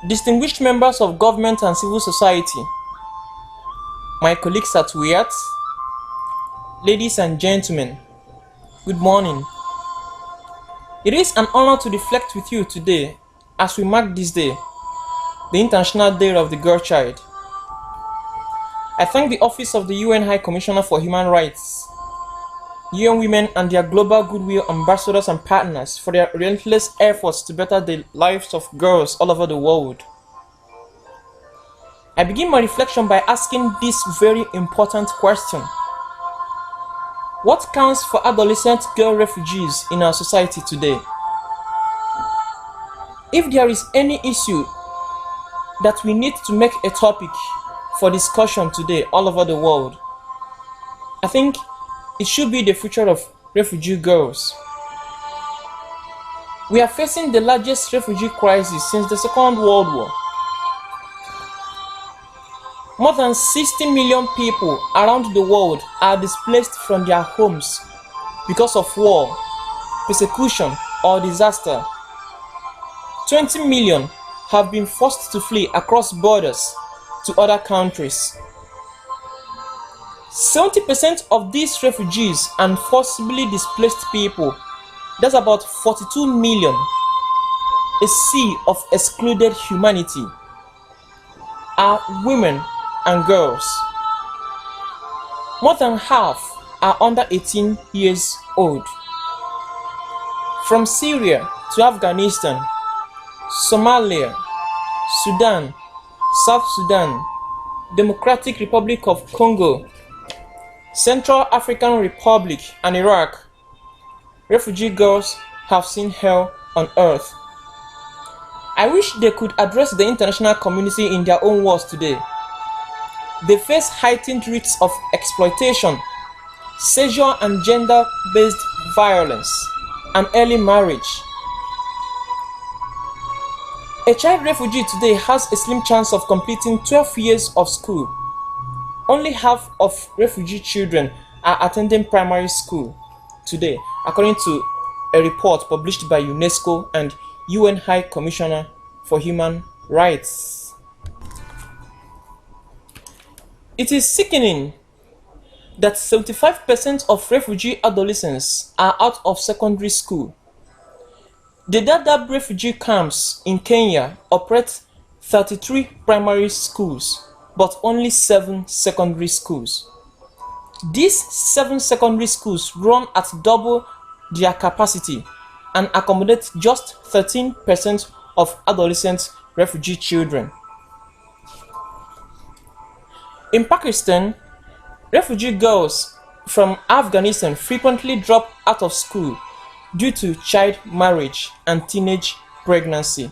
distinguished members of government and civil society, my colleagues at WIAT, ladies and gentlemen, good morning. It is an honor to reflect with you today as we mark this day, the International Day of the Girl Child. I thank the Office of the UN High Commissioner for Human Rights, UN Women and their global goodwill ambassadors and partners for their relentless efforts to better the lives of girls all over the world. I begin my reflection by asking this very important question. What counts for adolescent girl refugees in our society today? If there is any issue that we need to make a topic for discussion today all over the world, I think it should be the future of refugee girls. We are facing the largest refugee crisis since the Second World War. More than 60 million people around the world are displaced from their homes because of war, persecution, or disaster. 20 million have been forced to flee across borders to other countries. 70% of these refugees and forcibly displaced people, that's about 42 million, a sea of excluded humanity, are women and girls. More than half are under 18 years old. From Syria to Afghanistan, Somalia, Sudan, South Sudan, Democratic Republic of Congo, Central African Republic, and Iraq, refugee girls have seen hell on earth. I wish they could address the international community in their own words today. They face heightened risks of exploitation, sexual and gender-based violence, and early marriage. A child refugee today has a slim chance of completing 12 years of school. Only half of refugee children are attending primary school today, according to a report published by UNESCO and UN High Commissioner for Human Rights. It is sickening that 75% of refugee adolescents are out of secondary school. The Dadaab refugee camps in Kenya operate 33 primary schools, but only 7 secondary schools. These 7 secondary schools run at double their capacity and accommodate just 13% of adolescent refugee children. In Pakistan, refugee girls from Afghanistan frequently drop out of school due to child marriage and teenage pregnancy.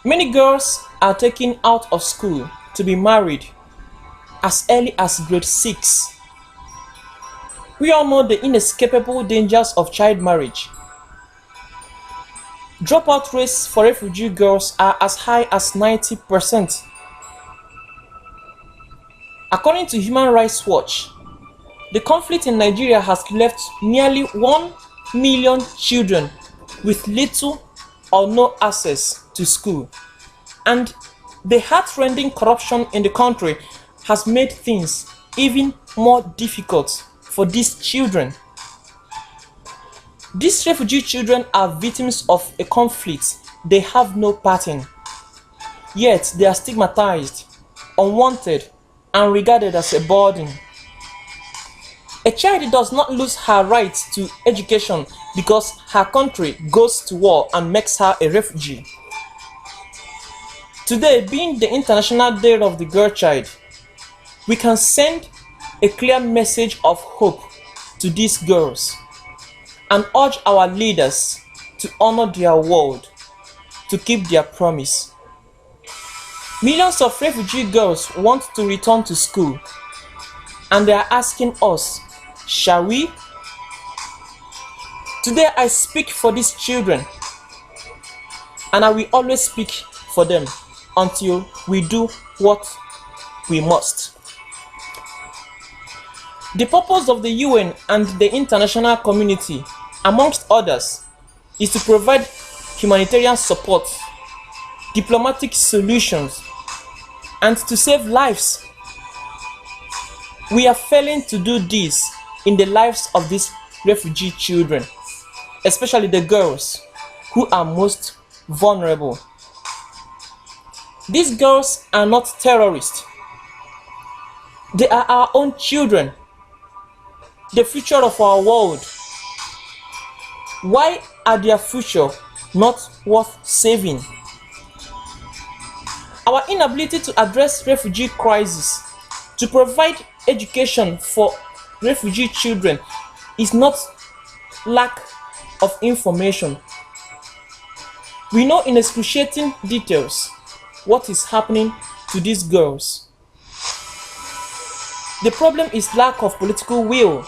Many girls are taken out of school to be married as early as grade 6. We all know the inescapable dangers of child marriage. Dropout rates for refugee girls are as high as 90%. According to Human Rights Watch, the conflict in Nigeria has left nearly 1 million children with little or no access to school, and the heart-rending corruption in the country has made things even more difficult for these children. These refugee children are victims of a conflict they have no part in, yet they are stigmatized, unwanted, and regarded as a burden. A child does not lose her right to education because her country goes to war and makes her a refugee. Today, being the International Day of the Girl Child, we can send a clear message of hope to these girls and urge our leaders to honor their word, to keep their promise. Millions of refugee girls want to return to school, and they are asking us, shall we? Today I speak for these children, and I will always speak for them until we do what we must. The purpose of the UN and the international community, amongst others, is to provide humanitarian support diplomatic solutions, and to save lives. We are failing to do this in the lives of these refugee children, especially the girls who are most vulnerable. These girls are not terrorists. They are our own children, the future of our world. Why are their future not worth saving? Our inability to address refugee crisis, to provide education for refugee children, is not lack of information. We know in excruciating details what is happening to these girls. The problem is lack of political will.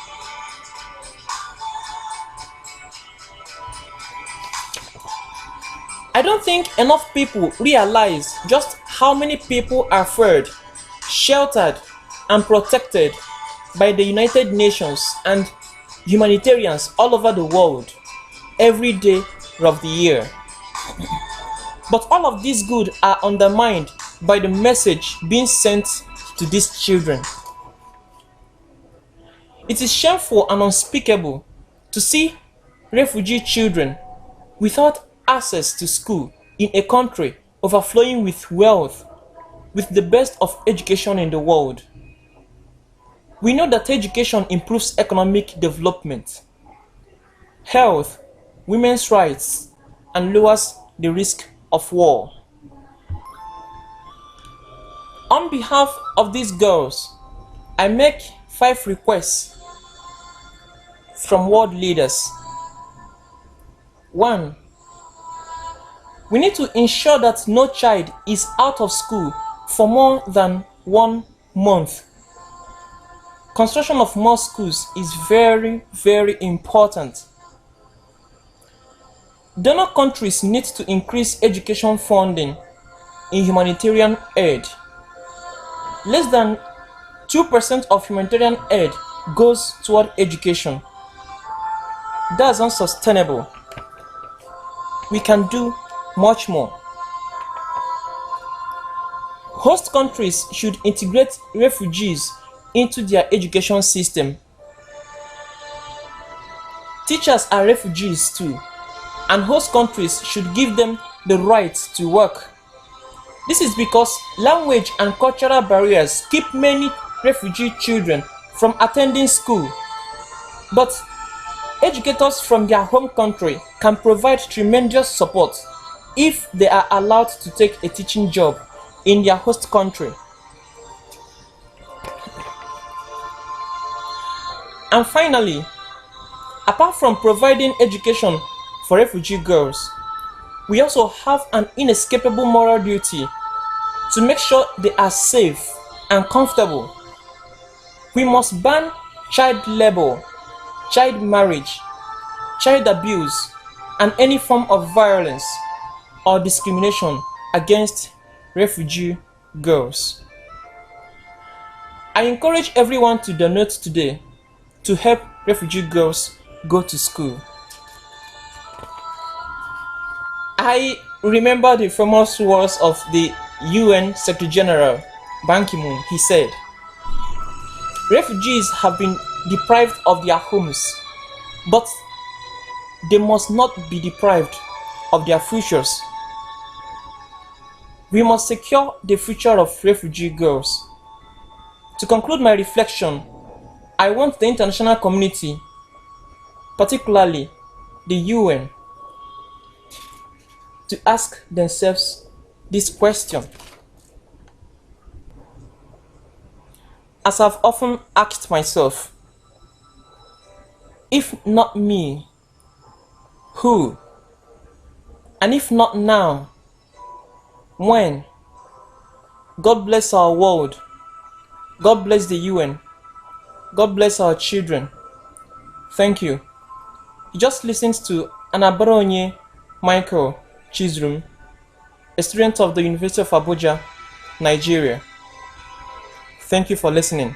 I don't think enough people realize just how many people are fed, sheltered, and protected by the United Nations and humanitarians all over the world every day of the year. But all of these goods are undermined by the message being sent to these children. It is shameful and unspeakable to see refugee children without access to school in a country overflowing with wealth, with the best of education in the world. We know that education improves economic development, health, women's rights, and lowers the risk of war. On behalf of these girls, I make 5 requests from world leaders. 1. We need to ensure that no child is out of school for more than 1 month. Construction of more schools is very, very important. Donor countries need to increase education funding in humanitarian aid. Less than 2% of humanitarian aid goes toward education. That's unsustainable. We can do much more. Host countries should integrate refugees into their education system. Teachers are refugees too, and host countries should give them the right to work. This is because language and cultural barriers keep many refugee children from attending school. But educators from their home country can provide tremendous support if they are allowed to take a teaching job in their host country. And finally, apart from providing education for refugee girls, we also have an inescapable moral duty to make sure they are safe and comfortable. We must ban child labor, child marriage, child abuse, and any form of violence or discrimination against refugee girls. I encourage everyone to donate today to help refugee girls go to school. I remember the famous words of the UN Secretary General Ban Ki-moon. He said, "Refugees have been deprived of their homes, but they must not be deprived of their futures." We must secure the future of refugee girls. To conclude my reflection, I want the international community, particularly the UN, to ask themselves this question. As I've often asked myself, if not me, who? And if not now, when? God bless our world. God bless the UN. God bless our children. Thank you. You just listened to Anabaraonye Michael Chizurum, a student of the University of Abuja, Nigeria. Thank you for listening.